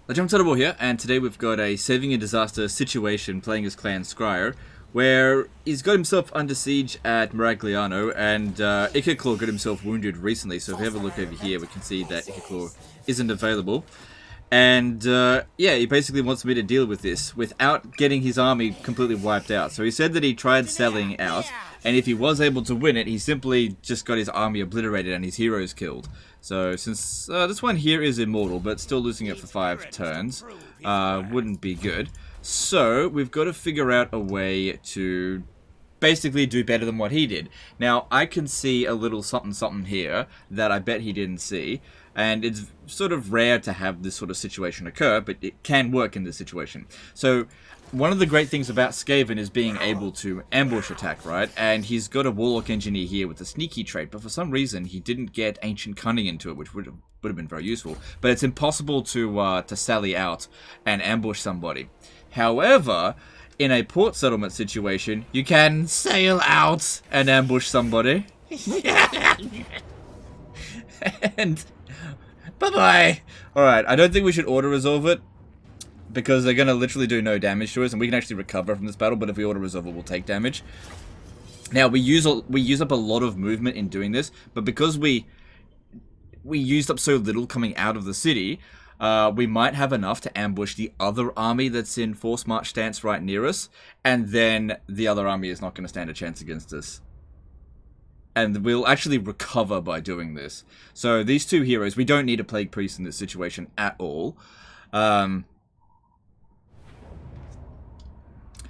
Legendary here, and today we've got a saving a disaster situation playing as Clan Scryer, where he's got himself under siege at Miragliano, and Ikiclaw got himself wounded recently, so if we have a look over here, we can see that Ikiclaw isn't available. And yeah, he basically wants me to deal with this without getting his army completely wiped out. So he said that he tried selling out, and if he was able to win it, he simply just got his army obliterated and his heroes killed. So since this one here is immortal, but still losing it for 5 turns, wouldn't be good. So we've got to figure out a way to basically do better than what he did. Now, I can see a little something something here that I bet he didn't see, and it's sort of rare to have this sort of situation occur, but it can work in this situation. So one of the great things about Skaven is being able to ambush attack, right? And he's got a Warlock Engineer here with a sneaky trait, but for some reason he didn't get Ancient Cunning into it, which would have been very useful. But it's impossible to sally out and ambush somebody. However, in a port settlement situation, you can sail out and ambush somebody. And bye-bye. Alright, I don't think we should auto-resolve it, because they're going to literally do no damage to us, and we can actually recover from this battle, but if we auto-resolve it, we'll take damage. Now, we use up a lot of movement in doing this, but because we used up so little coming out of the city, we might have enough to ambush the other army that's in force march stance right near us, and then the other army is not going to stand a chance against us. And we'll actually recover by doing this. So these two heroes, we don't need a Plague Priest in this situation at all. So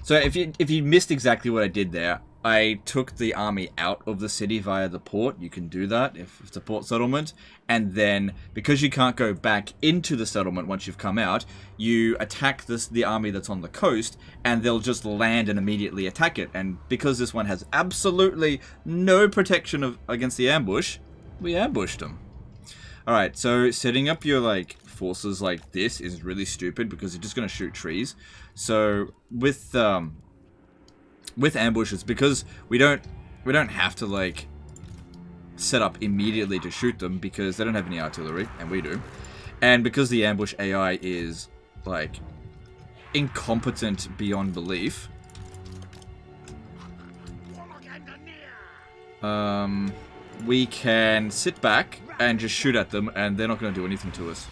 if you missed exactly what I did there, I took the army out of the city via the port. You can do that if it's a port settlement. And then, because you can't go back into the settlement once you've come out, you attack the army that's on the coast, and they'll just land and immediately attack it. And because this one has absolutely no protection against the ambush, we ambushed them. Alright, so setting up your forces like this is really stupid because you're just going to shoot trees. So with ambushes, because we don't have to set up immediately to shoot them because they don't have any artillery, and we do. And because the ambush AI is incompetent beyond belief, we can sit back and just shoot at them, and they're not going to do anything to us.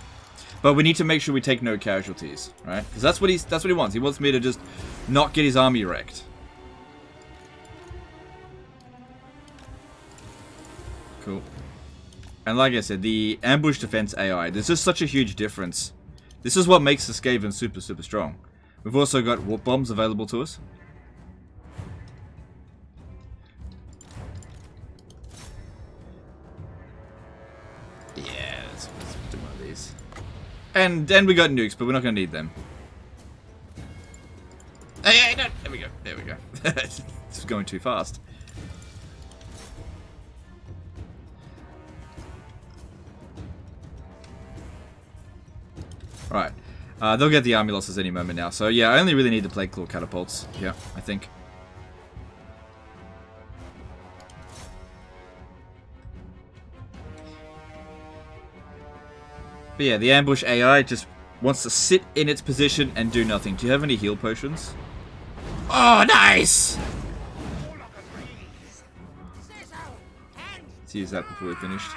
But we need to make sure we take no casualties, right? Because that's what he wants. He wants me to just not get his army wrecked. Cool. And like I said, the ambush defense AI, there's just such a huge difference. This is what makes the Skaven super, super strong. We've also got warp bombs available to us. Yeah, let's do one of these. And we got nukes, but we're not going to need them. Hey, no, there we go. There we go. This is going too fast. Right. They'll get the army losses any moment now. So yeah, I only really need the Plague Claw catapults. Yeah, I think. But yeah, the ambush AI just wants to sit in its position and do nothing. Do you have any heal potions? Oh, nice! Let's use that before we finished.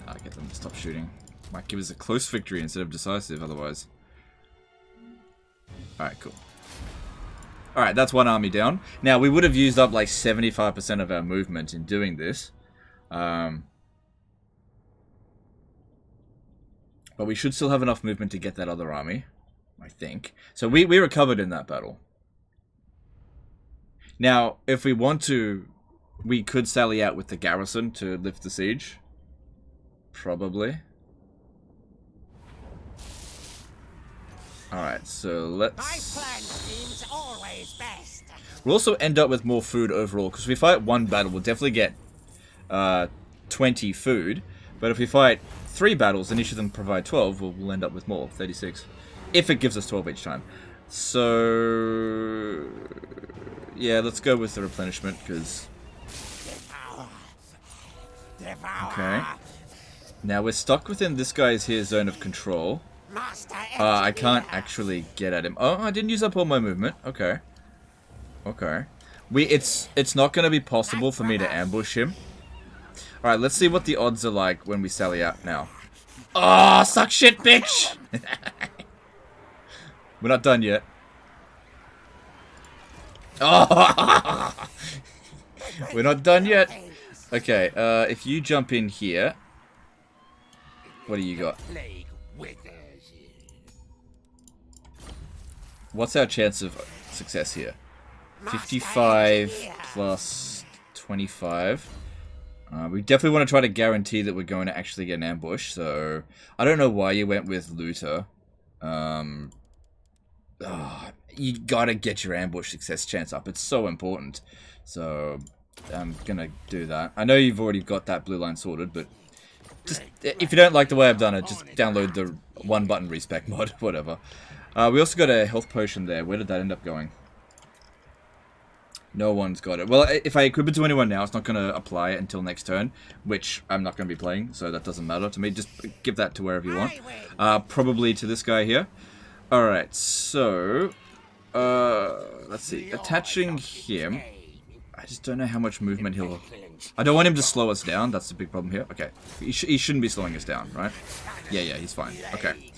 I'll get them to stop shooting. Might give us a close victory instead of decisive otherwise. Alright, cool. Alright, that's one army down. Now, we would have used up 75% of our movement in doing this. But we should still have enough movement to get that other army, I think. So we recovered in that battle. Now, if we want to, we could sally out with the garrison to lift the siege. Probably. Alright, so let's... My plan seems always best. We'll also end up with more food overall, because if we fight one battle, we'll definitely get 20 food. But if we fight 3 battles and each of them provide 12, we'll end up with more, 36. If it gives us 12 each time. So... yeah, let's go with the replenishment, because... Okay. Now we're stuck within this guy's here zone of control. I can't actually get at him. Oh, I didn't use up all my movement. Okay. Okay. It's not going to be possible for me to ambush him. Alright, let's see what the odds are like when we sally out now. Oh, suck shit, bitch! We're not done yet. Oh! We're not done yet. Okay, if you jump in here... What do you got? What's our chance of success here? 55 plus 25. We definitely want to try to guarantee that we're going to actually get an ambush, so... I don't know why you went with Looter. You gotta get your ambush success chance up. It's so important. So, I'm gonna do that. I know you've already got that blue line sorted, but... Just, if you don't like the way I've done it, just download the one-button respec mod, whatever. We also got a health potion there. Where did that end up going? No one's got it. Well, if I equip it to anyone now, it's not going to apply it until next turn, which I'm not going to be playing, so that doesn't matter to me. Just give that to wherever you want. Probably to this guy here. Alright, so... let's see. Attaching him... I just don't know how much movement he'll... I don't want him to slow us down. That's the big problem here. Okay. He shouldn't be slowing us down, right? Yeah, he's fine. Okay.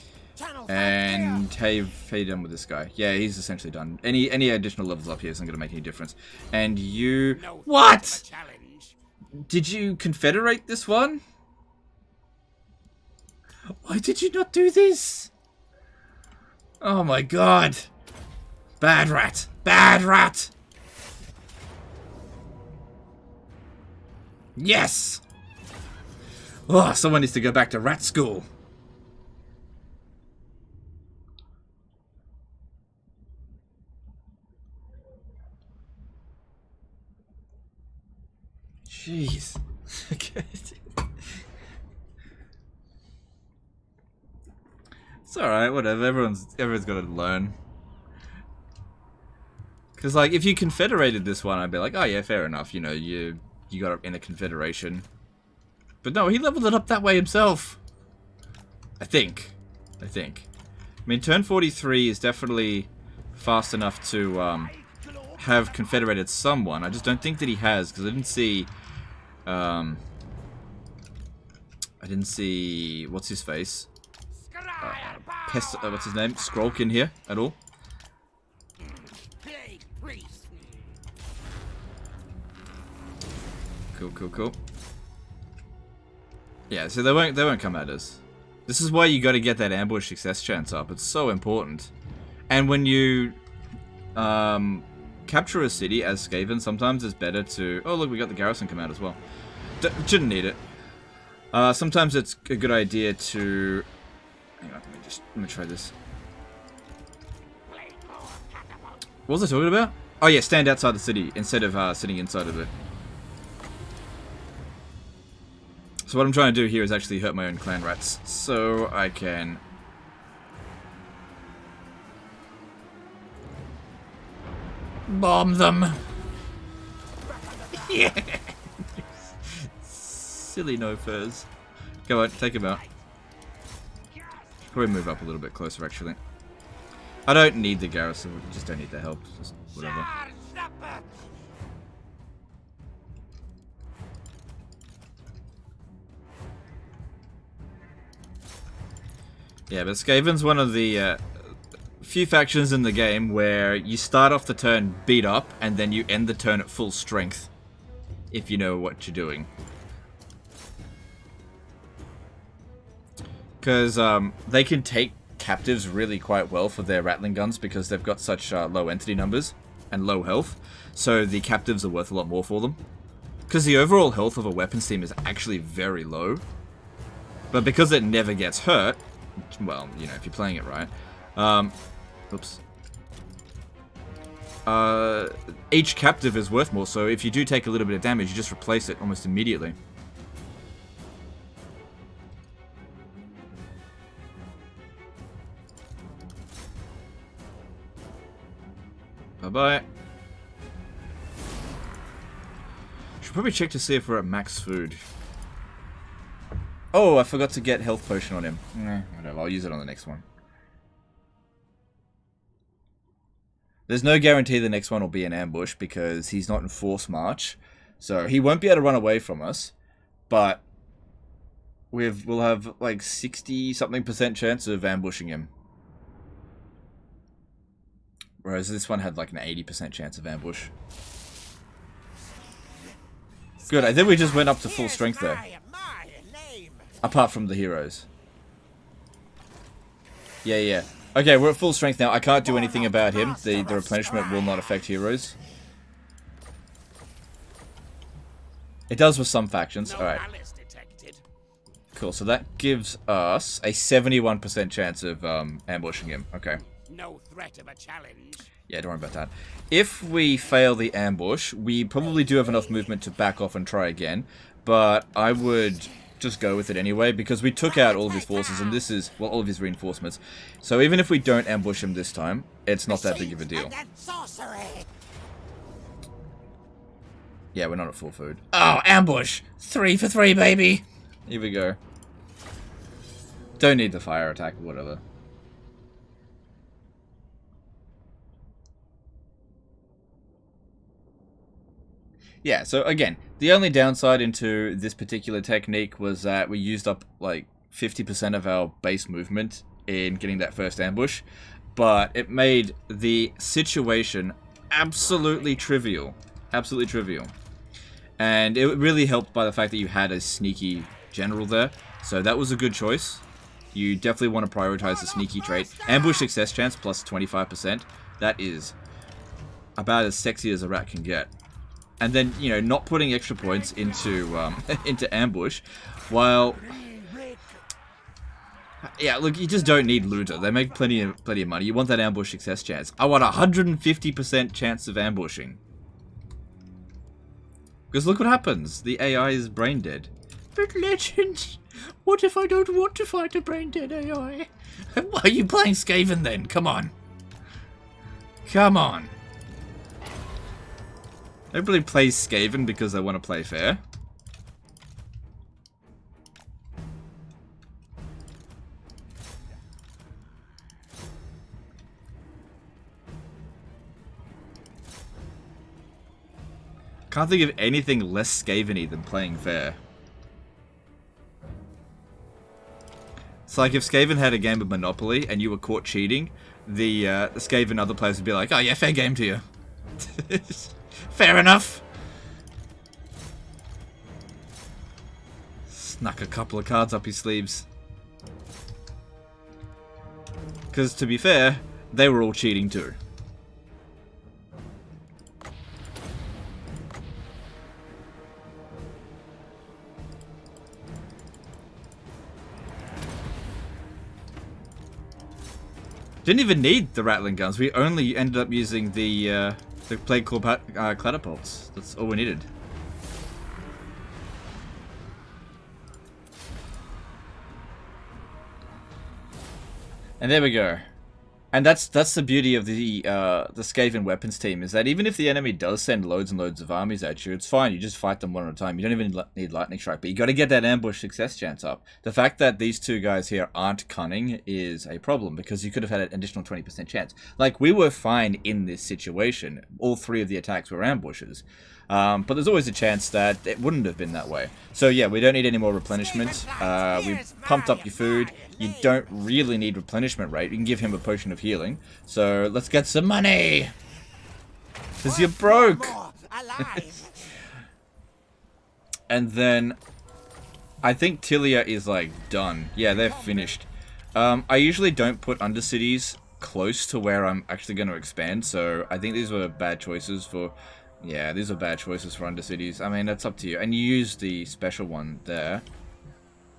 And how you done with this guy? Yeah, he's essentially done. Any additional levels up here isn't going to make any difference. And you... What?! Did you confederate this one? Why did you not do this? Oh my god! Bad rat! Bad rat! Yes! Oh, someone needs to go back to rat school. Jeez. Okay. It's alright, whatever. Everyone's got to learn. Because, like, if you confederated this one, I'd be like, oh yeah, fair enough. You know, you got it in a confederation. But no, he leveled it up that way himself. I think. I mean, turn 43 is definitely fast enough to have confederated someone. I just don't think that he has, because I didn't see... what's his face? What's his name? Skrolkin here at all. Cool. Yeah, so they won't come at us. This is why you got to get that ambush success chance up. It's so important. And when you capture a city as Skaven, sometimes it's better to... Oh, look, we got the garrison come out as well. Shouldn't need it. Sometimes it's a good idea to... Hang on, let me try this. What was I talking about? Oh yeah, stand outside the city instead of sitting inside of it. So what I'm trying to do here is actually hurt my own clan rats, so I can... bomb them! Yeah! Silly no-furs. Go on, take him out. Probably move up a little bit closer, actually. I don't need the garrison, we just don't need the help, just whatever. Yeah, but Skaven's one of the few factions in the game where you start off the turn beat up, and then you end the turn at full strength, if you know what you're doing. Because they can take captives really quite well for their rattling guns because they've got such low entity numbers and low health, so the captives are worth a lot more for them. Because the overall health of a weapons team is actually very low, but because it never gets hurt, well, you know, if you're playing it right, oops. Each captive is worth more, so if you do take a little bit of damage, you just replace it almost immediately. Bye-bye. Should probably check to see if we're at max food. Oh, I forgot to get health potion on him. Whatever, I'll use it on the next one. There's no guarantee the next one will be an ambush because he's not in force march. So he won't be able to run away from us. But we'll have like 60-something% chance of ambushing him. Whereas this one had like an 80% chance of ambush. Good, I think we just went up to full strength there. Apart from the heroes. Yeah. Okay, we're at full strength now. I can't do anything about him. The replenishment will not affect heroes. It does with some factions. Alright. Cool, so that gives us a 71% chance of ambushing him. Okay. No threat of a challenge. Yeah, don't worry about that. If we fail the ambush, we probably do have enough movement to back off and try again. But I would just go with it anyway, because we took out all of his forces, and this is, well, all of his reinforcements. So even if we don't ambush him this time, it's not that big of a deal. Yeah, we're not at full food. Oh, ambush! 3 for 3, baby! Here we go. Don't need the fire attack or whatever. Yeah, so again, the only downside into this particular technique was that we used up like 50% of our base movement in getting that first ambush, but it made the situation absolutely trivial. Absolutely trivial. And it really helped by the fact that you had a sneaky general there, so that was a good choice. You definitely want to prioritize the sneaky trait. Ambush success chance plus 25%. That is about as sexy as a rat can get. And then, you know, not putting extra points into into ambush, while, yeah, look, you just don't need looter. They make plenty of money. You want that ambush success chance. I want 150% chance of ambushing. Because look what happens. The AI is brain dead. But legends, what if I don't want to fight a brain dead AI? Why are you playing Skaven then? Come on. Come on. Everybody plays Skaven because they want to play fair. Can't think of anything less Skaven-y than playing fair. It's like if Skaven had a game of Monopoly and you were caught cheating, the Skaven other players would be like, oh yeah, fair game to you. Fair enough. Snuck a couple of cards up his sleeves. Because to be fair, they were all cheating too. Didn't even need the rattling guns. We only ended up using the plague claw catapults. That's all we needed. And there we go. And that's the beauty of the Skaven weapons team, is that even if the enemy does send loads and loads of armies at you, it's fine. You just fight them one at a time. You don't even need lightning strike, but you got to get that ambush success chance up. The fact that these two guys here aren't cunning is a problem, because you could have had an additional 20% chance. Like, we were fine in this situation. All 3 of the attacks were ambushes. But there's always a chance that it wouldn't have been that way. So yeah, we don't need any more replenishment. We pumped up your food. You don't really need replenishment rate. You can give him a potion of healing. So let's get some money! Because you're broke! And then I think Tilia is like done. Yeah, they're finished. I usually don't put undercities close to where I'm actually going to expand, so I think these were bad choices for... Yeah, these are bad choices for undercities. I mean, that's up to you. And you used the special one there.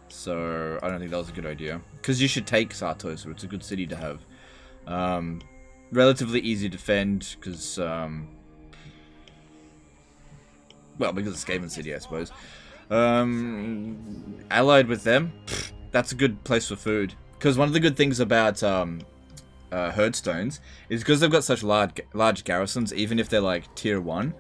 So, I don't think that was a good idea. Because you should take Sartosa. It's a good city to have. Relatively easy to defend, because... well, because it's Skaven City, I suppose. Allied with them, that's a good place for food. Because one of the good things about... Herdstones is because they've got such large garrisons, even if they're like tier 1,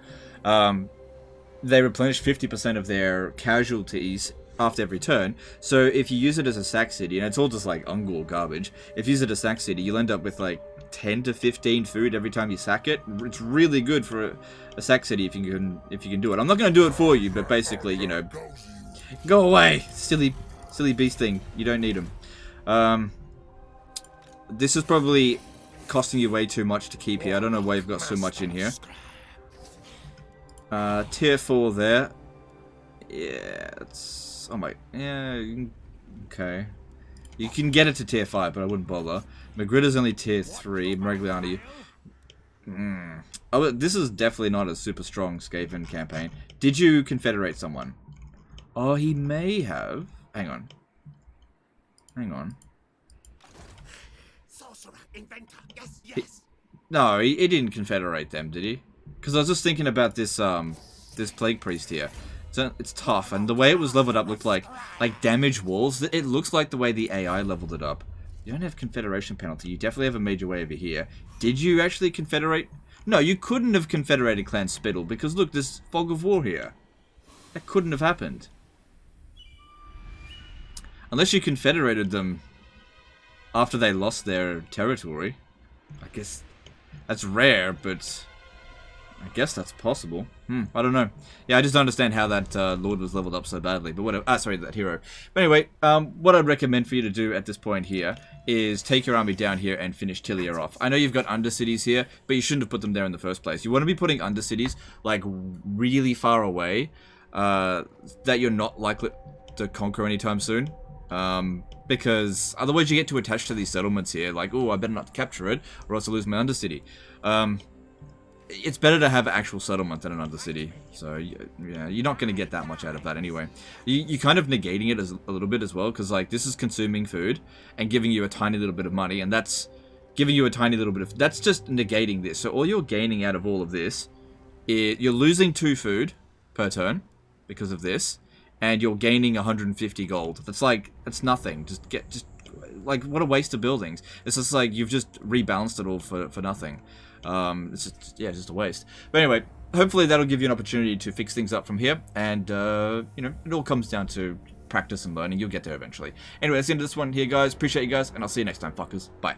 they replenish 50% of their casualties after every turn. So if you use it as a sack city, and it's all just like Ungor garbage, if you use it as a sack city, you'll end up with like 10 to 15 food every time you sack it. It's really good for a sack city if you can do it. I'm not going to do it for you, but basically, you know, go away, silly beast thing. You don't need them. This is probably costing you way too much to keep here. I don't know why you've got so much in here. Tier 4 there. Yeah, it's... Oh my... Yeah, okay. You can get it to tier 5, but I wouldn't bother. Magritta's only tier 3. Maragliani... Oh, this is definitely not a super strong Skaven campaign. Did you confederate someone? Oh, he may have. Hang on. Hang on. Sorcerer, inventor, yes. No, he didn't confederate them, did he? Because I was just thinking about this this plague priest here. So it's tough, and the way it was leveled up looked like damage walls. It looks like the way the AI leveled it up. You don't have confederation penalty. You definitely have a major way over here. Did you actually confederate? No, you couldn't have confederated Clan Spittle because look, there's fog of war here. That couldn't have happened. Unless you confederated them after they lost their territory. I guess that's rare, but I guess that's possible. I don't know. Yeah, I just don't understand how that Lord was leveled up so badly. But whatever. Sorry, that hero. But anyway, what I'd recommend for you to do at this point here is take your army down here and finish Tilia off. I know you've got undercities here, but you shouldn't have put them there in the first place. You want to be putting undercities like really far away that you're not likely to conquer anytime soon. Because otherwise you get too attached to these settlements here. Like, oh, I better not capture it, or else I lose my undercity. It's better to have an actual settlement than an undercity. So, yeah, you're not going to get that much out of that anyway. You're kind of negating it a little bit as well, because, like, this is consuming food and giving you a tiny little bit of money, and that's giving you a tiny little bit of... That's just negating this. So all you're gaining out of all of this is... You're losing 2 food per turn because of this, and you're gaining 150 gold. That's like... That's nothing. Like, what a waste of buildings. It's just like, you've just rebalanced it all for nothing. It's just, yeah, just a waste. But anyway, hopefully that'll give you an opportunity to fix things up from here. And, you know, it all comes down to practice and learning. You'll get there eventually. Anyway, that's the end of this one here, guys. Appreciate you guys, and I'll see you next time, fuckers. Bye.